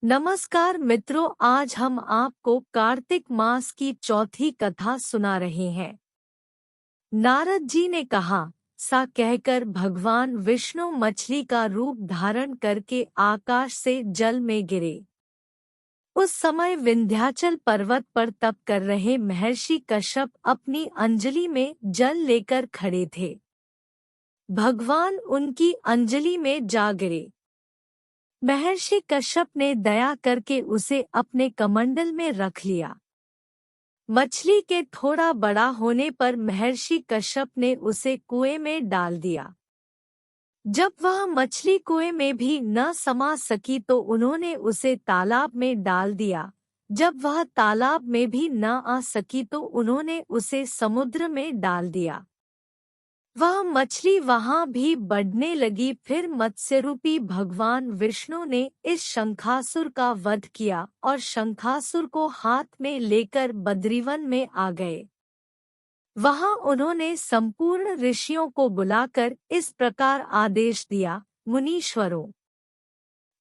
नमस्कार मित्रों, आज हम आपको कार्तिक मास की चौथी कथा सुना रहे हैं। नारद जी ने कहा, सा कहकर भगवान विष्णु मछली का रूप धारण करके आकाश से जल में गिरे। उस समय विंध्याचल पर्वत पर तप कर रहे महर्षि कश्यप अपनी अंजलि में जल लेकर खड़े थे। भगवान उनकी अंजलि में जा गिरे। महर्षि कश्यप ने दया करके उसे अपने कमंडल में रख लिया। मछली के थोड़ा बड़ा होने पर महर्षि कश्यप ने उसे कुएं में डाल दिया। जब वह मछली कुएं में भी न समा सकी तो उन्होंने उसे तालाब में डाल दिया। जब वह तालाब में भी न आ सकी तो उन्होंने उसे समुद्र में डाल दिया। वह मछली वहां भी बढ़ने लगी। फिर मत्स्यरूपी भगवान विष्णु ने इस शंखासुर का वध किया और शंखासुर को हाथ में लेकर बद्रीवन में आ गए। वहां उन्होंने संपूर्ण ऋषियों को बुलाकर इस प्रकार आदेश दिया, मुनीश्वरों,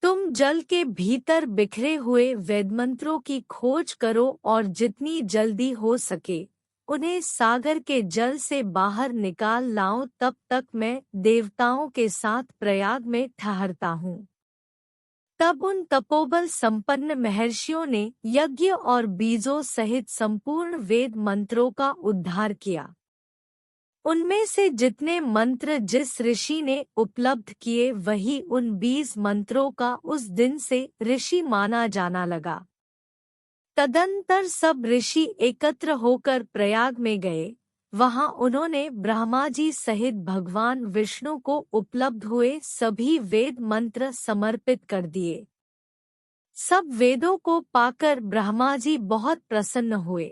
तुम जल के भीतर बिखरे हुए वेदमंत्रों की खोज करो और जितनी जल्दी हो सके उन्हें सागर के जल से बाहर निकाल लाओ। तब तक मैं देवताओं के साथ प्रयाग में ठहरता हूँ। तब उन तपोबल संपन्न महर्षियों ने यज्ञ और बीजों सहित संपूर्ण वेद मंत्रों का उद्धार किया। उनमें से जितने मंत्र जिस ऋषि ने उपलब्ध किए वही उन 20 मंत्रों का उस दिन से ऋषि माना जाना लगा। तदंतर सब ऋषि एकत्र होकर प्रयाग में गए। वहां उन्होंने ब्रह्मा जी सहित भगवान विष्णु को उपलब्ध हुए सभी वेद मंत्र समर्पित कर दिए। सब वेदों को पाकर ब्रह्मा जी बहुत प्रसन्न हुए।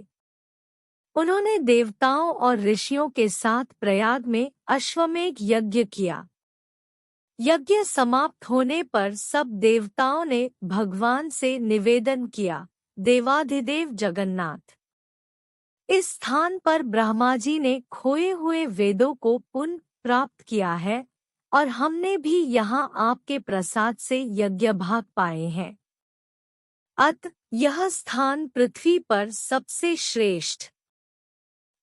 उन्होंने देवताओं और ऋषियों के साथ प्रयाग में अश्वमेध यज्ञ किया। यज्ञ समाप्त होने पर सब देवताओं ने भगवान से निवेदन किया, देवाधिदेव जगन्नाथ, इस स्थान पर ब्रह्मा जी ने खोए हुए वेदों को पुनः प्राप्त किया है और हमने भी यहाँ आपके प्रसाद से यज्ञ भाग पाए हैं। अत यह स्थान पृथ्वी पर सबसे श्रेष्ठ,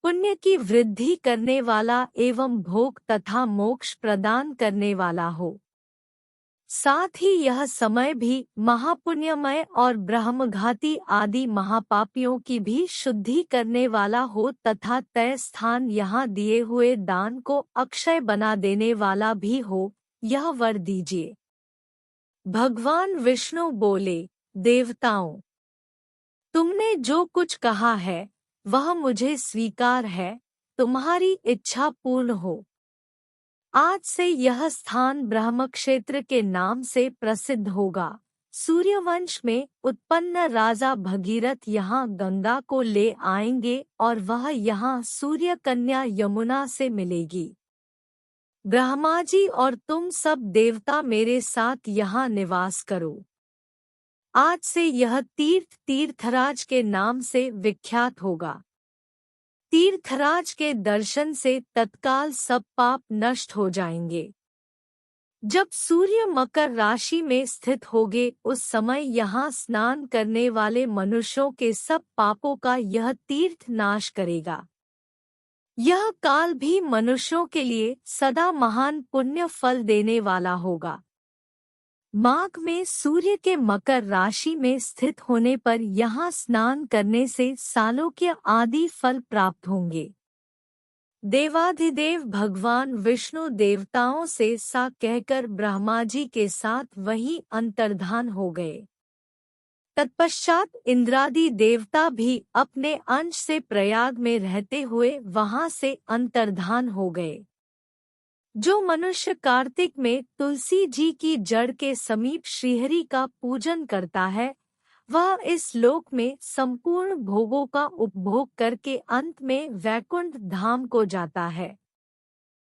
पुण्य की वृद्धि करने वाला एवं भोग तथा मोक्ष प्रदान करने वाला हो। साथ ही यह समय भी महापुण्यमय और ब्रह्मघाती आदि महापापियों की भी शुद्धि करने वाला हो तथा तय स्थान यहाँ दिए हुए दान को अक्षय बना देने वाला भी हो, यह वर दीजिए। भगवान विष्णु बोले, देवताओं, तुमने जो कुछ कहा है वह मुझे स्वीकार है। तुम्हारी इच्छा पूर्ण हो। आज से यह स्थान ब्रह्मक्षेत्र के नाम से प्रसिद्ध होगा। सूर्यवंश में उत्पन्न राजा भगीरथ यहाँ गंगा को ले आएंगे और वह यहाँ सूर्य कन्या यमुना से मिलेगी। ब्रह्मा जी और तुम सब देवता मेरे साथ यहाँ निवास करो। आज से यह तीर्थ तीर्थराज के नाम से विख्यात होगा। तीर्थराज के दर्शन से तत्काल सब पाप नष्ट हो जाएंगे। जब सूर्य मकर राशि में स्थित होगे उस समय यहाँ स्नान करने वाले मनुष्यों के सब पापों का यह तीर्थ नाश करेगा। यह काल भी मनुष्यों के लिए सदा महान पुण्य फल देने वाला होगा। माघ में सूर्य के मकर राशि में स्थित होने पर यहाँ स्नान करने से सालोक्य आदि फल प्राप्त होंगे। देवाधिदेव भगवान विष्णु देवताओं से सा कहकर ब्रह्मा जी के साथ वहीं अंतर्धान हो गए। तत्पश्चात इंद्रादि देवता भी अपने अंश से प्रयाग में रहते हुए वहां से अंतर्धान हो गए। जो मनुष्य कार्तिक में तुलसी जी की जड़ के समीप श्रीहरि का पूजन करता है वह इस लोक में संपूर्ण भोगों का उपभोग करके अंत में वैकुंठ धाम को जाता है।